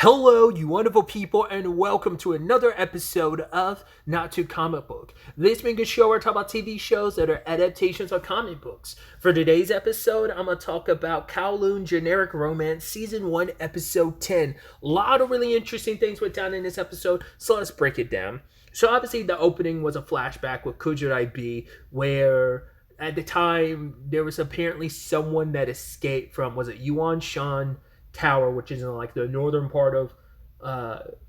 Hello, you wonderful people, and welcome to another episode of Not Too Comic Book. This being a show where I talk about TV shows that are adaptations of comic books. For today's episode, I'm going to talk about Kowloon Generic Romance Season 1, Episode 10. A lot of really interesting things went down in this episode, so let's break it down. So obviously the opening was a flashback with Kujirai B, where at the time there was apparently someone that escaped from, was it Yuan Shan Tower, which is in like the northern part of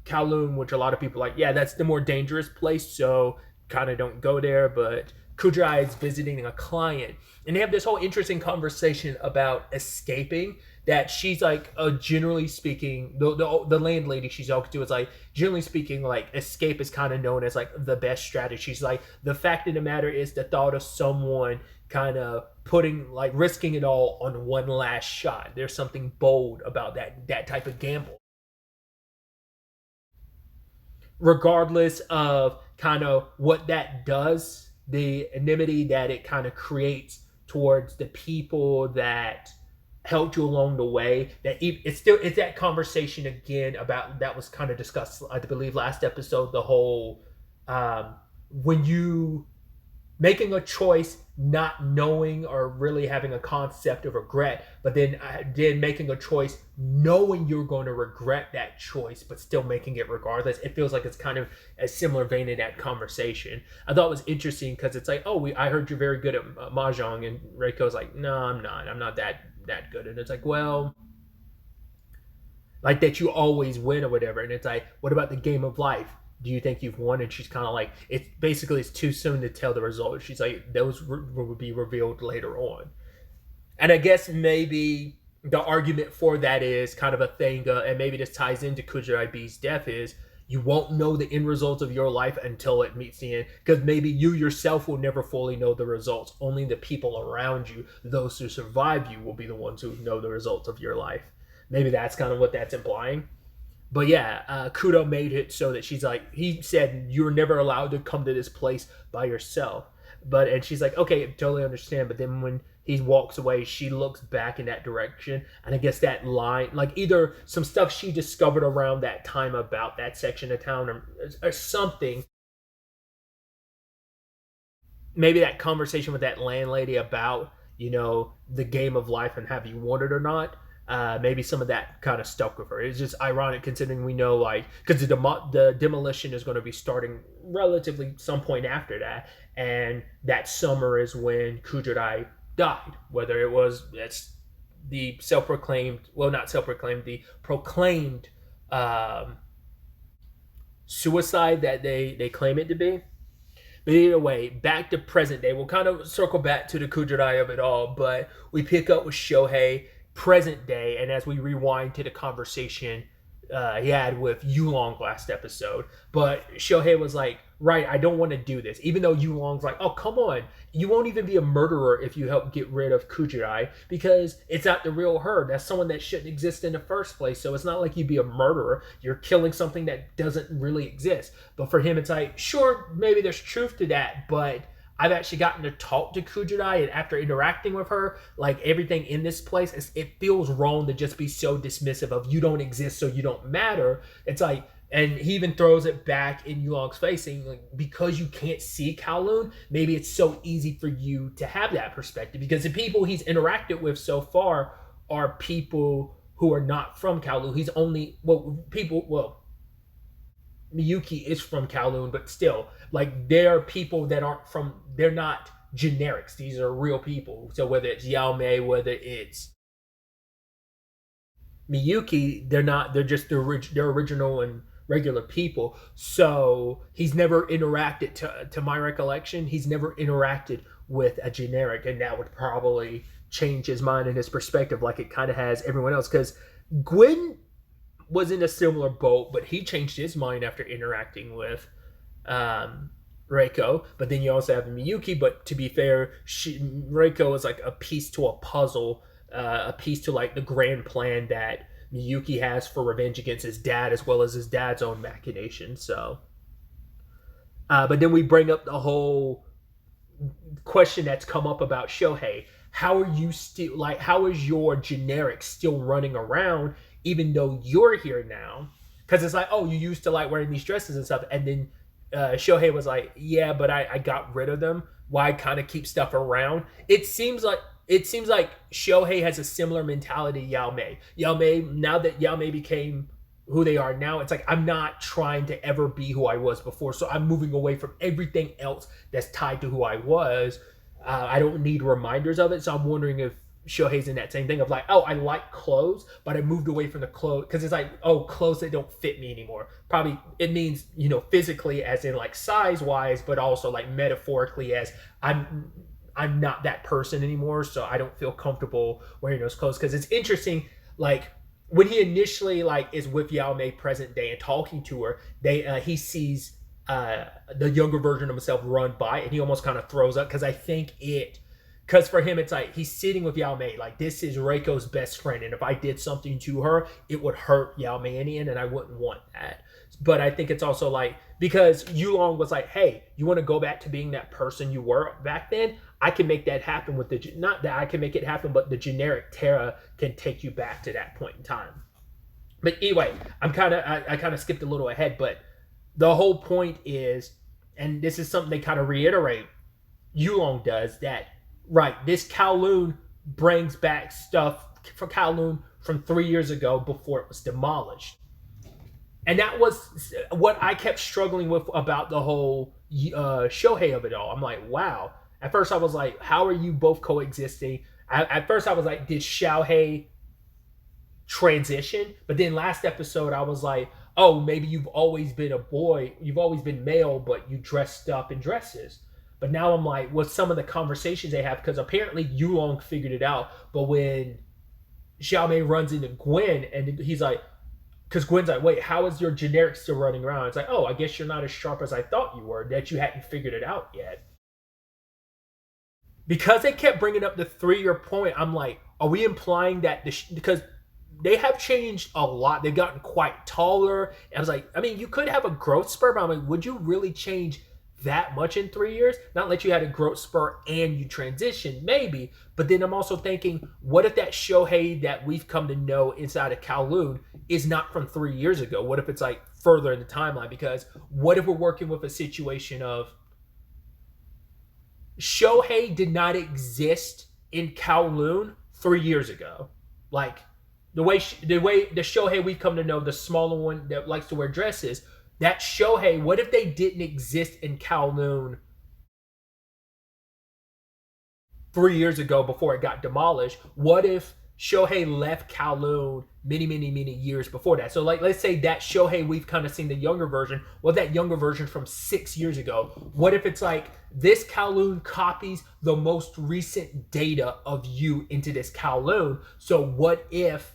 Kowloon, which a lot of people are like, yeah, that's the more dangerous place, so kind of don't go there. But Kujirai is visiting a client, and they have this whole interesting conversation about escaping. That she's like, generally speaking, the landlady she's talking to is like, generally speaking, like escape is kind of known as like the best strategy. She's like, the fact of the matter is the thought of someone kind of putting, like, risking it all on one last shot. There's something bold about that type of gamble. Regardless of kind of what that does, the enmity that it kind of creates towards the people that helped you along the way, that it's that conversation again about that was kind of discussed, I believe, last episode, the whole when you making a choice not knowing or really having a concept of regret, but then making a choice knowing you're going to regret that choice but still making it regardless. It feels like it's kind of a similar vein in that conversation. I thought it was interesting because it's like, oh, I heard you're very good at mahjong, and Reiko's like, no, I'm not that good. And it's like, well, like that you always win or whatever. And it's like, what about the game of life? Do you think you've won? And she's kind of like, it's too soon to tell the result. She's like, those will be revealed later on. And I guess maybe the argument for that is kind of a thing, and maybe this ties into Kujirai B's death, is you won't know the end results of your life until it meets the end, because maybe you yourself will never fully know the results. Only the people around you, those who survive you, will be the ones who know the results of your life. Maybe that's kind of what that's implying. But yeah, Kudo made it so that she's like, he said, you're never allowed to come to this place by yourself. And she's like, okay, I totally understand. But then when he walks away, she looks back in that direction. And I guess that line, like either some stuff she discovered around that time about that section of town, or something. Maybe that conversation with that landlady about, the game of life and have you won it or not. Maybe some of that kind of stuck with her. It's just ironic considering we know, like, because the demolition is going to be starting relatively some point after that, and that summer is when Kujirai died. Whether it's the proclaimed suicide that they claim it to be. But either way, back to present day. We'll kind of circle back to the Kujirai of it all, but we pick up with Shohei present day, and as we rewind to the conversation he had with Yulong last episode. But Shohei was like, right, I don't want to do this, even though Yulong's like, oh, come on, you won't even be a murderer if you help get rid of Kujirai, because it's not the real her. That's someone that shouldn't exist in the first place. So it's not like you'd be a murderer. You're killing something that doesn't really exist. But for him, it's like, sure, maybe there's truth to that, but I've actually gotten to talk to Kujirai, and after interacting with her, like, everything in this place, it feels wrong to just be so dismissive of, you don't exist, so you don't matter. It's like, and he even throws it back in Yulong's face, saying, like, because you can't see Kowloon, maybe it's so easy for you to have that perspective, because the people he's interacted with so far are people who are not from Kowloon. Miyuki is from Kowloon, but still, like, they're people that they're not generics. These are real people. So whether it's Yao Mei, whether it's Miyuki, they're just they're original and regular people. So he's never interacted, to my recollection, he's never interacted with a generic, and that would probably change his mind and his perspective like it kind of has everyone else, because Gwen was in a similar boat, but he changed his mind after interacting with Reiko. But then you also have Miyuki, but to be fair, Reiko is like a piece to a puzzle, a piece to like the grand plan that Miyuki has for revenge against his dad, as well as his dad's own machinations. So, but then we bring up the whole question that's come up about Shohei. How are you still, like, how is your generic still running around even though you're here now. Because it's like, oh, you used to like wearing these dresses and stuff. And then Shohei was like, yeah, but I got rid of them. Why kind of keep stuff around? It seems like Shohei has a similar mentality to Yao Mei. Yao Mei, now that Yao Mei became who they are now, it's like I'm not trying to ever be who I was before. So I'm moving away from everything else that's tied to who I was. I don't need reminders of it. So I'm wondering if Shohei's in that same thing of like, oh, I like clothes, but I moved away from the clothes because it's like, oh, clothes that don't fit me anymore. Probably it means, physically as in like size wise, but also like metaphorically as I'm not that person anymore, so I don't feel comfortable wearing those clothes. Because it's interesting, like when he initially like is with Yao Mei present day and talking to her, he sees the younger version of himself run by, and he almost kind of throws up because for him it's like he's sitting with Yao Mei, like this is Reiko's best friend, and if I did something to her, it would hurt Yao Mei in the end, and I wouldn't want that. But I think it's also like because Yulong was like, hey, you want to go back to being that person you were back then? I can make that happen with not that I can make it happen, but the generic Terra can take you back to that point in time. But anyway, I kind of skipped a little ahead, but the whole point is, and this is something they kind of reiterate, Yulong does that, right, this Kowloon brings back stuff for Kowloon from 3 years ago before it was demolished. And that was what I kept struggling with about the whole Shohei of it all. I'm like, wow. At first I was like, how are you both coexisting? At first I was like, did Shohei transition? But then last episode I was like, oh, maybe you've always been a boy. You've always been male, but you dressed up in dresses. But now I'm like, with some of the conversations they have, because apparently Yulong figured it out. But when Xiaomei runs into Gwen, and he's like, because Gwen's like, wait, how is your generic still running around? It's like, oh, I guess you're not as sharp as I thought you were, that you hadn't figured it out yet. Because they kept bringing up the 3-year point, I'm like, are we implying that because they have changed a lot. They've gotten quite taller. And I was like, I mean, you could have a growth spur, but I'm like, would you really change that much in 3 years? Not let you had a growth spur and you transition, maybe. But then I'm also thinking, what if that Shohei that we've come to know inside of Kowloon is not from 3 years ago? What if it's like further in the timeline? Because what if we're working with a situation of Shohei did not exist in Kowloon 3 years ago? Like the way the Shohei we come to know, the smaller one that likes to wear dresses, that Shohei, what if they didn't exist in Kowloon 3 years ago before it got demolished? What if Shohei left Kowloon many, many, many years before that? So like, let's say that Shohei we've kind of seen the younger version, well, that younger version from 6 years ago. What if it's like this Kowloon copies the most recent data of you into this Kowloon? So what if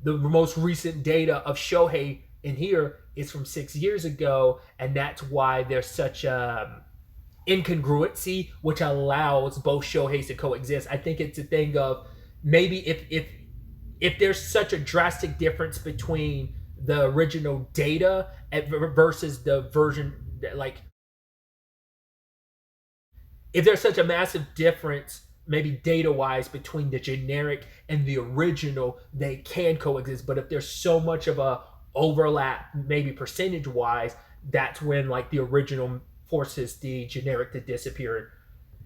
the most recent data of Shohei in here is from 6 years ago, and that's why there's such a incongruency, which allows both Shoheis to coexist? I think it's a thing of maybe if there's such a drastic difference between the original data versus the version that, like, if there's such a massive difference maybe data wise between the generic and the original, they can coexist. But if there's so much of a overlap, maybe percentage wise, that's when like the original forces the generic to disappear.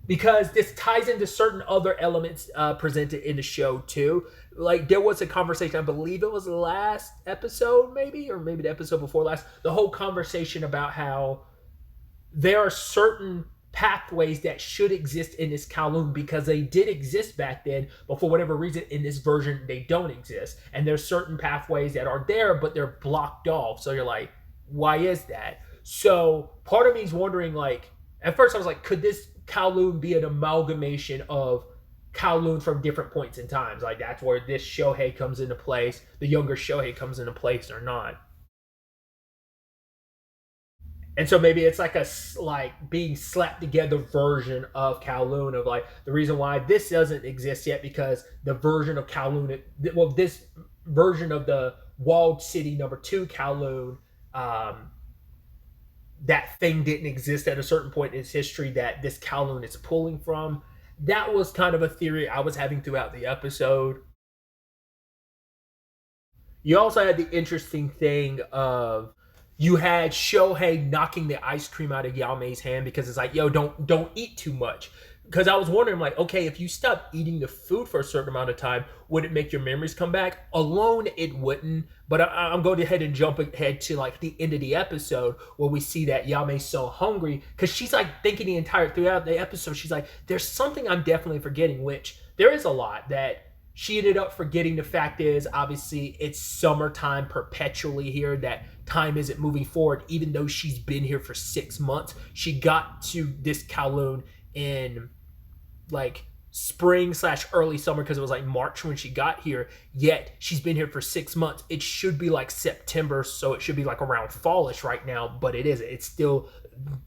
Because this ties into certain other elements presented in the show too. Like there was a conversation, I believe it was the last episode, maybe, or maybe the episode before last, the whole conversation about how there are certain pathways that should exist in this Kowloon because they did exist back then, but for whatever reason in this version they don't exist. And there's certain pathways that are there, but they're blocked off. So you're like, why is that? So part of me is wondering, like, at first I was like, could this Kowloon be an amalgamation of Kowloon from different points in times? Like that's where this Shohei comes into place, the younger Shohei comes into place, or not? And so maybe it's like a like being slapped together version of Kowloon, of like the reason why this doesn't exist yet because the version of Kowloon, well, this version of the walled city number 2 Kowloon, that thing didn't exist at a certain point in its history that this Kowloon is pulling from. That was kind of a theory I was having throughout the episode. You also had the interesting thing of you had Shohei knocking the ice cream out of Yaomei's hand because it's like, yo, don't eat too much. Because I was wondering, like, okay, if you stop eating the food for a certain amount of time, would it make your memories come back? Alone, it wouldn't. But I'm going ahead and jump ahead to like the end of the episode where we see that Yaomei's so hungry because she's like thinking the entire throughout the episode. She's like, "There's something I'm definitely forgetting," which there is a lot that she ended up forgetting. The fact is, obviously, it's summertime perpetually here. That time isn't moving forward, even though she's been here for 6 months. She got to this Kowloon in like spring slash early summer because it was like March when she got here. Yet she's been here for 6 months. It should be like September, so it should be like around fallish right now, but it isn't. It's still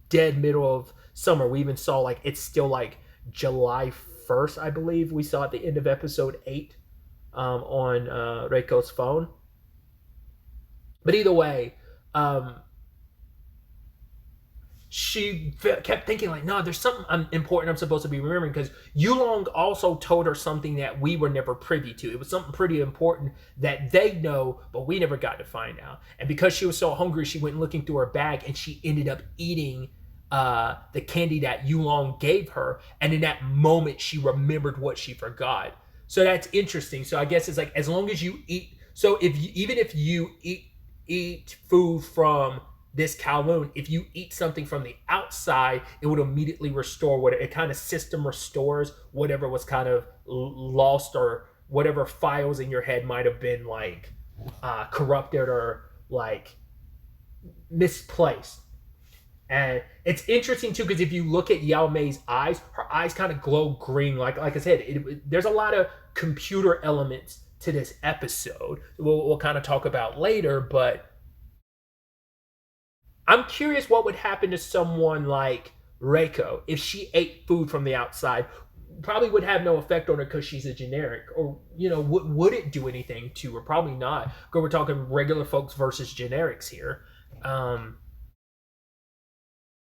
dead middle of summer. We even saw like it's still like July 1st, I believe. We saw at the end of episode 8 on Reiko's phone. But either way, she kept thinking like, no, there's something important I'm supposed to be remembering, because Yulong also told her something that we were never privy to. It was something pretty important that they know, but we never got to find out. And because she was so hungry, she went looking through her bag and she ended up eating the candy that Yulong gave her. And in that moment, she remembered what she forgot. So that's interesting. So I guess it's like, as long as you eat, so even if you eat food from this Kowloon, if you eat something from the outside, it would immediately restore what it kind of system restores whatever was kind of lost, or whatever files in your head might have been like corrupted or like misplaced. And it's interesting too, because if you look at Yao Mei's eyes, her eyes kind of glow green. Like I said, there's a lot of computer elements to this episode. We'll kind of talk about later, but I'm curious what would happen to someone like Reiko if she ate food from the outside. Probably would have no effect on her because she's a generic. Or, would it do anything to her? Probably not. Because we're talking regular folks versus generics here.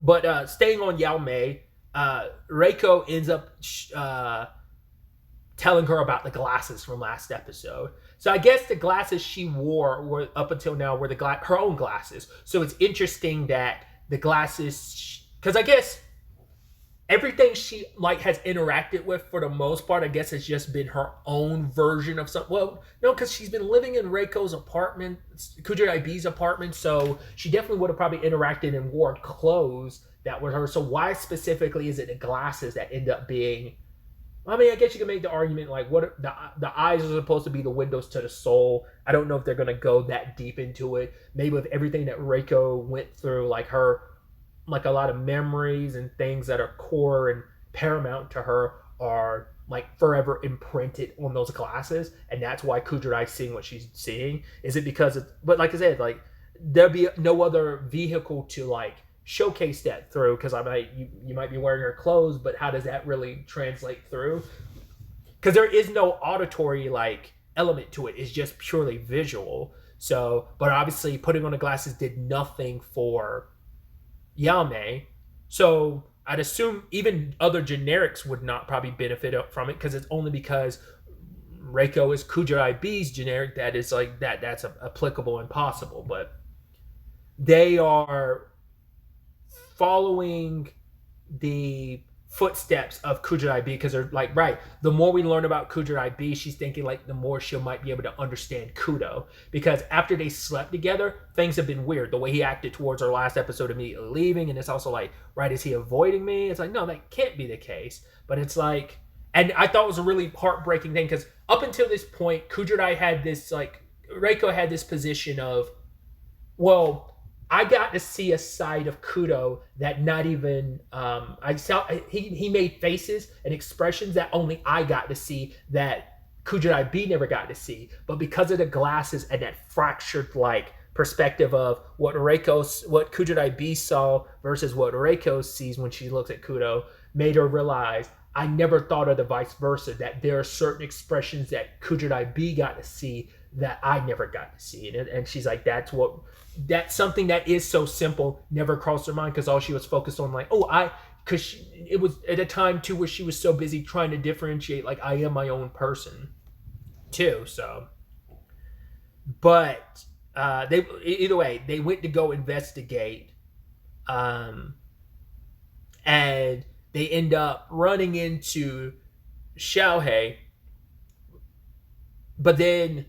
But staying on Yao Mei, Reiko ends up telling her about the glasses from last episode. So I guess the glasses she wore were up until now were her own glasses. So it's interesting that the glasses, because I guess everything she like has interacted with for the most part, I guess has just been her own version of something. Well, no, because she's been living in Reiko's apartment, Kujirai B's apartment, so she definitely would have probably interacted and wore clothes that were her. So why specifically is it the glasses that end up being? I mean, I guess you can make the argument like what the eyes are supposed to be the windows to the soul. I don't know if they're going to go that deep into it. Maybe with everything that Reiko went through, like her, like a lot of memories and things that are core and paramount to her are like forever imprinted on those glasses, and that's why Kujirai is seeing what she's seeing. Is it because it's, but like I said, like there'll be no other vehicle to like showcase that through, because you might be wearing her clothes, but how does that really translate through? Because there is no auditory like element to it. It's just purely visual. So, but obviously putting on the glasses did nothing for Yao Mei. So I'd assume even other generics would not probably benefit from it, because it's only because Reiko is Kujirai B's generic that is like that's applicable and possible. But they are following the footsteps of Kujirai B, because they're like, right, the more we learn about Kujirai B, she's thinking like the more she might be able to understand Kudo, because after they slept together, things have been weird. The way he acted towards her last episode, immediately leaving, and it's also like, right, is he avoiding me? It's like, no, that can't be the case. But it's like, and I thought it was a really heartbreaking thing, because up until this point, Kujirai had this like, Reiko had this position of, well, I got to see a side of Kudo that not even I saw. He made faces and expressions that only I got to see, that Kujirai B never got to see. But because of the glasses and that fractured like perspective of what Kujirai B saw versus what Reiko sees when she looks at Kudo, made her realize, I never thought of the vice versa, that there are certain expressions that Kujirai B got to see that I never got to see. And she's like, that's something that is so simple never crossed her mind, because all she was focused on, like, because it was at a time too where she was so busy trying to differentiate, like, I am my own person too. So But they either way, they went to go investigate, um, and they end up running into Xiaohei. But then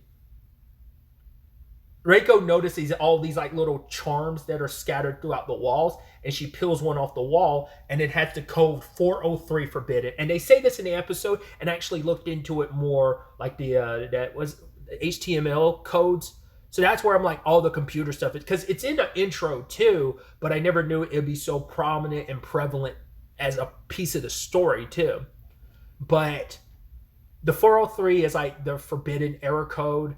Reiko notices all these like little charms that are scattered throughout the walls, and she peels one off the wall, and it has the code 403 forbidden. And they say this in the episode, and I actually looked into it more, like that was HTML codes. So that's where I'm like all the computer stuff, because it's in the intro too, but I never knew it'd be so prominent and prevalent as a piece of the story too. But the 403 is like the forbidden error code.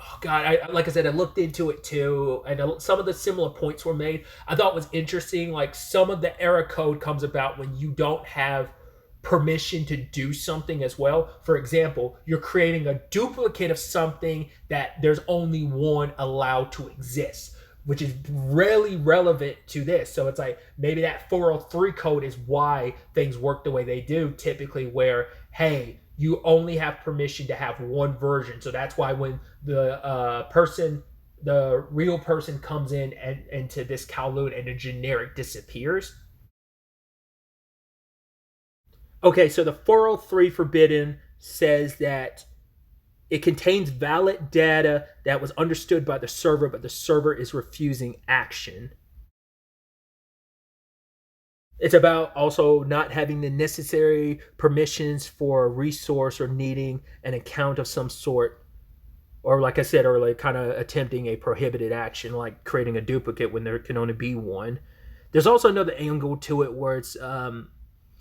Oh God, like I said, I looked into it too, and some of the similar points were made. I thought it was interesting. Like some of the error code comes about when you don't have permission to do something as well. For example, you're creating a duplicate of something that there's only one allowed to exist, which is really relevant to this. So it's like maybe that 403 code is why things work the way they do typically, where, hey, you only have permission to have one version. So that's why when the real person comes in and into this Kowloon and the generic disappears. Okay, so the 403 forbidden says that it contains valid data that was understood by the server, but the server is refusing action. It's about also not having the necessary permissions for a resource or needing an account of some sort, or like I said, or like kind of attempting a prohibited action, like creating a duplicate when there can only be one. There's also another angle to it where it's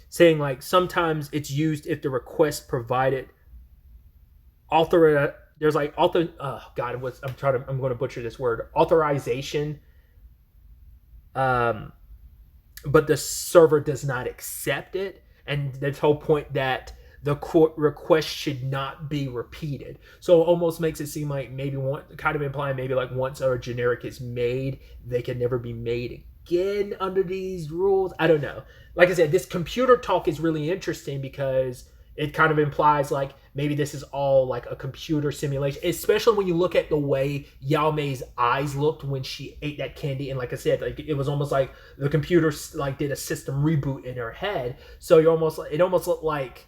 saying like sometimes it's used if the request provided author. There's like author. Oh God, I'm going to butcher this word. Authorization. Um, but the server does not accept it, and this whole point that the court request should not be repeated. So it almost makes it seem like maybe one kind of implying maybe like once a generic is made, they can never be made again under these rules. I don't know. Like I said, this computer talk is really interesting because it kind of implies like maybe this is all like a computer simulation, especially when you look at the way Yao Mei's eyes looked when she ate that candy. And like I said, like it was almost like the computer like did a system reboot in her head. So it almost looked like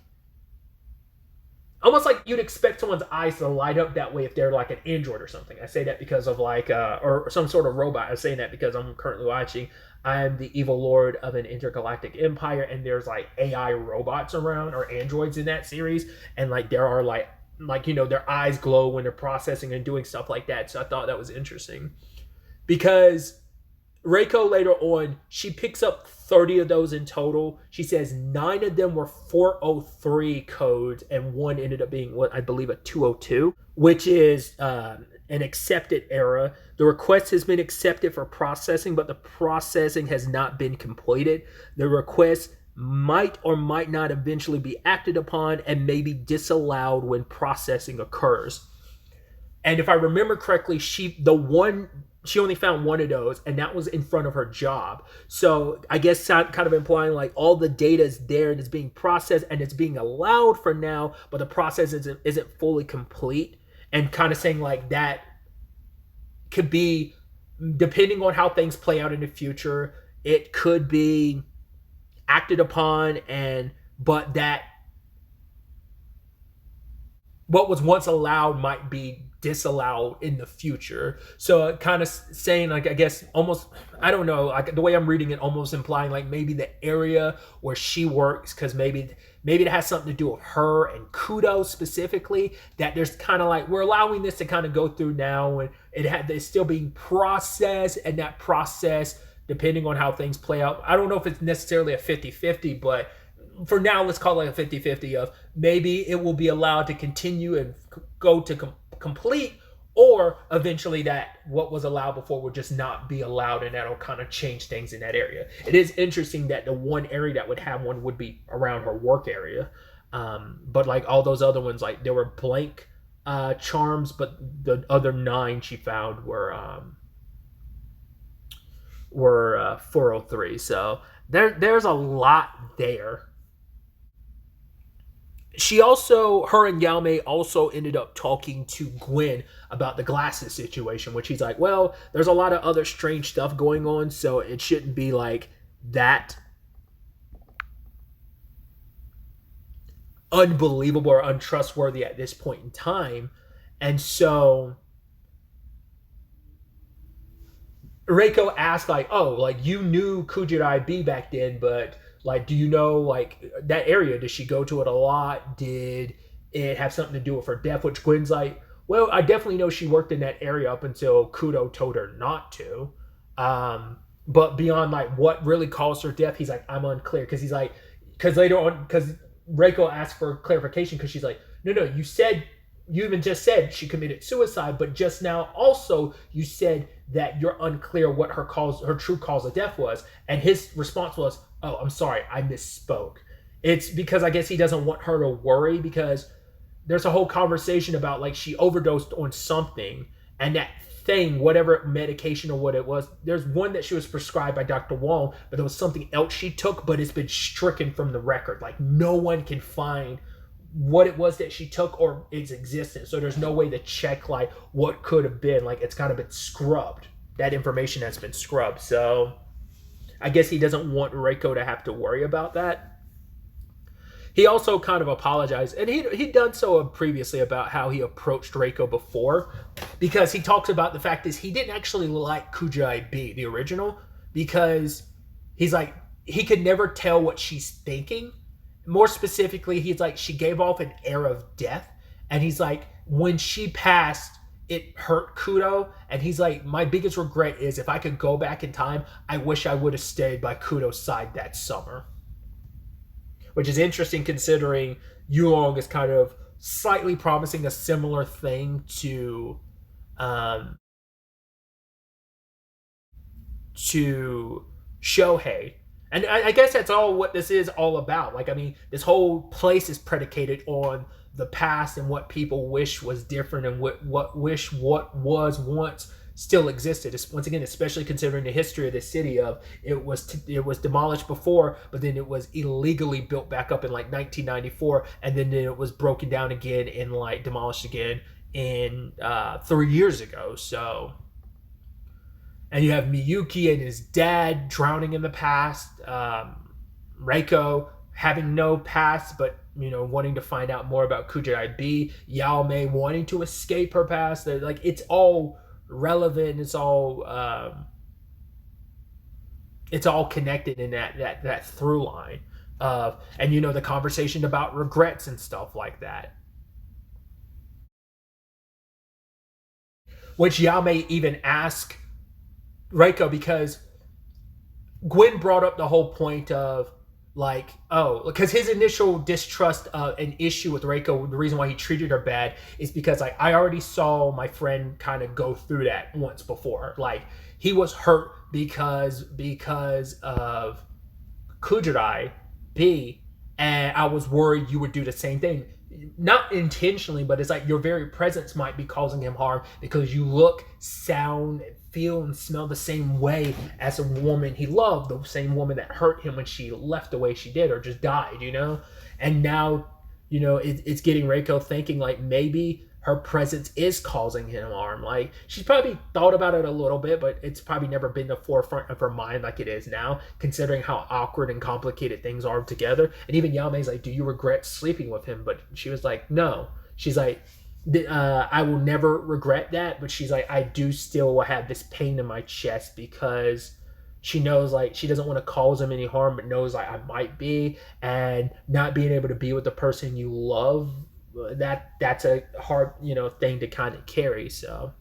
almost like you'd expect someone's eyes to light up that way if they're like an android or something. I say that because of like or some sort of robot. I'm saying that because I'm currently watching I am the evil lord of an intergalactic empire, and there's like AI robots around or androids in that series, and like there are like their eyes glow when they're processing and doing stuff like that. So I thought that was interesting because Reiko later on, she picks up 30 of those in total. She says 9 of them were 403 codes, and one ended up being what I believe a 202, which is an accepted error. The request has been accepted for processing, but the processing has not been completed. The request might or might not eventually be acted upon and may be disallowed when processing occurs. And if I remember correctly, she only found one of those, and that was in front of her job. So I guess kind of implying like all the data is there and it's being processed and it's being allowed for now, but the process isn't fully complete. And kind of saying like that could be, depending on how things play out in the future, it could be acted upon, but that what was once allowed might be disallowed in the future. So kind of saying like, I guess almost, I don't know, like the way I'm reading it, almost implying like maybe the area where she works, because maybe it has something to do with her and Kudo specifically, that there's kind of like, we're allowing this to kind of go through now, and it's still being processed, and that process, depending on how things play out, I don't know if it's necessarily a 50-50, but for now, let's call it a 50-50 of maybe it will be allowed to continue and go to complete, or eventually that what was allowed before would just not be allowed, and that'll kind of change things in that area. It is interesting that the one area that would have one would be around her work area. But like all those other ones, like there were blank charms, but the other 9 she found were 403. So there's a lot there. her and Yao Mei also ended up talking to Gwen about the glasses situation, which he's like, well, there's a lot of other strange stuff going on, so it shouldn't be like that unbelievable or untrustworthy at this point in time. And so Reiko asked, like, oh, like, you knew Kujirai B back then, but like, do you know, like, that area? Did she go to it a lot? Did it have something to do with her death? Which Gwen's like, well, I definitely know she worked in that area up until Kudo told her not to. But beyond like what really caused her death, he's like, I'm unclear. Because he's like, because later on, because Reiko asked for clarification, because she's like, no, you even just said she committed suicide, but just now also you said that you're unclear what her true cause of death was. And his response was, oh, I'm sorry, I misspoke. It's because I guess he doesn't want her to worry, because there's a whole conversation about like she overdosed on something, and that thing, whatever medication or what it was, there's one that she was prescribed by Dr. Wong, but there was something else she took, but it's been stricken from the record. Like, no one can find what it was that she took or its existence. So there's no way to check like what could have been. Like, it's kind of been scrubbed. That information has been scrubbed. So I guess he doesn't want Reiko to have to worry about that. He also kind of apologized, and he'd done so previously about how he approached Reiko before, because he talks about the fact is he didn't actually like Kujai B, the original, because he's like, he could never tell what she's thinking. More specifically, he's like, she gave off an air of death, and he's like, when she passed, it hurt Kudo, and he's like, my biggest regret is if I could go back in time, I wish I would have stayed by Kudo's side that summer. Which is interesting considering Yulong is kind of slightly promising a similar thing to Shohei. And I guess that's all what this is all about. Like, I mean, this whole place is predicated on the past and what people wish was different, and what was once still existed. Once again, especially considering the history of the city of it was demolished before, but then it was illegally built back up in like 1994, and then it was broken down again and like demolished again in 3 years ago. So, and you have Miyuki and his dad drowning in the past, Reiko having no past, but wanting to find out more about Kujai B, Yao Mei wanting to escape her past. Like, it's all relevant. It's all connected in that through line of, and the conversation about regrets and stuff like that, which Yao Mei even asked Reiko, because Gwen brought up the whole point of like, oh, because his initial distrust an issue with Reiko, the reason why he treated her bad is because like, I already saw my friend kind of go through that once before. Like, he was hurt because of Kujirai B, and I was worried you would do the same thing. Not intentionally, but it's like your very presence might be causing him harm because you look, sound, feel, and smell the same way as a woman he loved, the same woman that hurt him when she left the way she did or just died, And now, it's getting Reiko thinking like maybe her presence is causing him harm. Like, she's probably thought about it a little bit, but it's probably never been the forefront of her mind like it is now, considering how awkward and complicated things are together. And even Yao Mei's like, do you regret sleeping with him? But she was like, no. She's like, I will never regret that. But she's like, I do still have this pain in my chest, because she knows like she doesn't want to cause him any harm, but knows like I might be, and not being able to be with the person you love, that's a hard thing to kind of carry. So,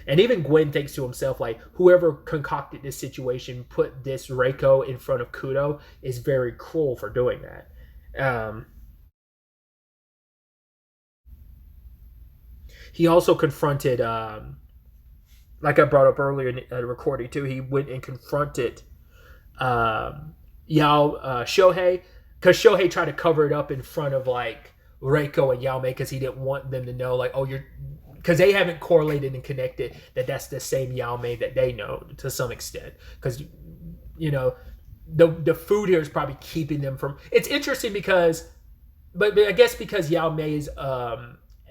and even Gwen thinks to himself like, whoever concocted this situation, put this Reiko in front of Kudo, is very cruel for doing that. He also confronted, like I brought up earlier in the recording too, he went and confronted Shohei, because Shohei tried to cover it up in front of like Reiko and Yao Mei, because he didn't want them to know like, oh, because they haven't correlated and connected that that's the same Yao Mei that they know to some extent, because the food here is probably keeping them from. It's interesting because but I guess because Yao Mei's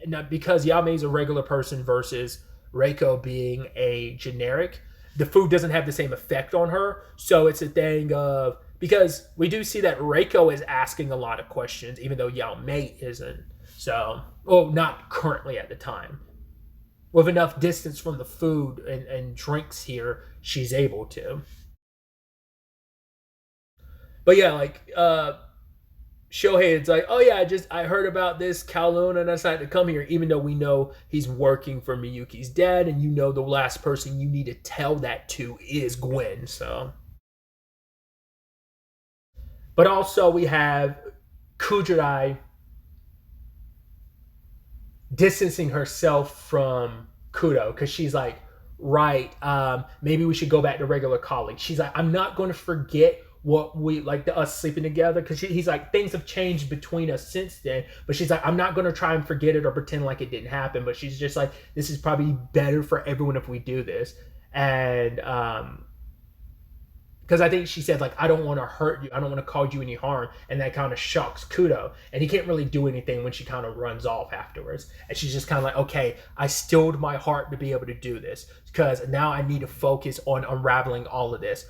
not because Yao Mei's a regular person versus Reiko being a generic, the food doesn't have the same effect on her. So it's a thing of, because we do see that Reiko is asking a lot of questions, even though Yao Mei isn't. So, well, not currently at the time. With enough distance from the food and drinks here, she's able to. But yeah, like Shohei, it's like, oh yeah, I heard about this Kowloon and I decided to come here, even though we know he's working for Miyuki's dad, and you know the last person you need to tell that to is Gwen. So, but also we have Kujirai distancing herself from Kudo because she's like, right, maybe we should go back to regular colleagues. She's like, I'm not going to forget what we like us sleeping together, because he's like, things have changed between us since then, but she's like, I'm not going to try and forget it or pretend like it didn't happen, but she's just like, this is probably better for everyone if we do this. And because I think she said like, I don't want to hurt you, I don't want to cause you any harm, and that kind of shocks Kudo, and he can't really do anything when she kind of runs off afterwards, and she's just kind of like, okay, I stilled my heart to be able to do this because now I need to focus on unraveling all of this.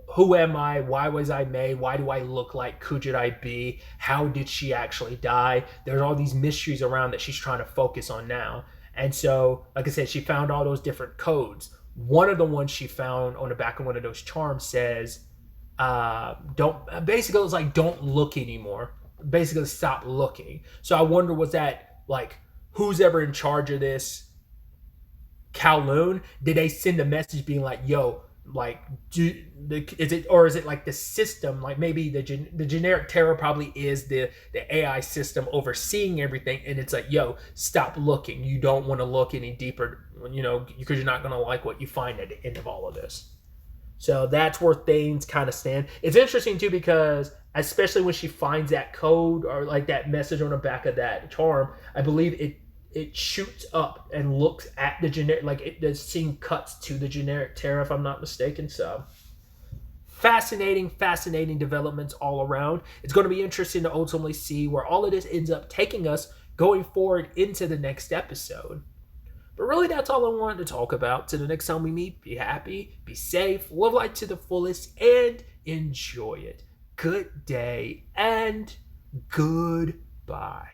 Who am I? Why was I made? Why do I look like Kujirai B? How did she actually die? There's all these mysteries around that she's trying to focus on now. And so, like I said, she found all those different codes. One of the ones she found on the back of one of those charms says, don't, basically it's like, don't look anymore. Basically stop looking. So I wonder, was that like, who's ever in charge of this Kowloon? Did they send a message being like, yo, like, is it, or is it like the system, like maybe the generic terror probably is the AI system overseeing everything, and it's like, yo, stop looking, you don't want to look any deeper, because you're not going to like what you find at the end of all of this. So that's where things kind of stand. It's interesting too, because especially when she finds that code or like that message on the back of that charm, I believe it shoots up and looks at the generic, like the scene cuts to the generic terror, if I'm not mistaken. So fascinating developments all around. It's going to be interesting to ultimately see where all of this ends up taking us going forward into the next episode. But really, that's all I wanted to talk about. Till the next time we meet, be happy, be safe, live life to the fullest, and enjoy it. Good day and goodbye.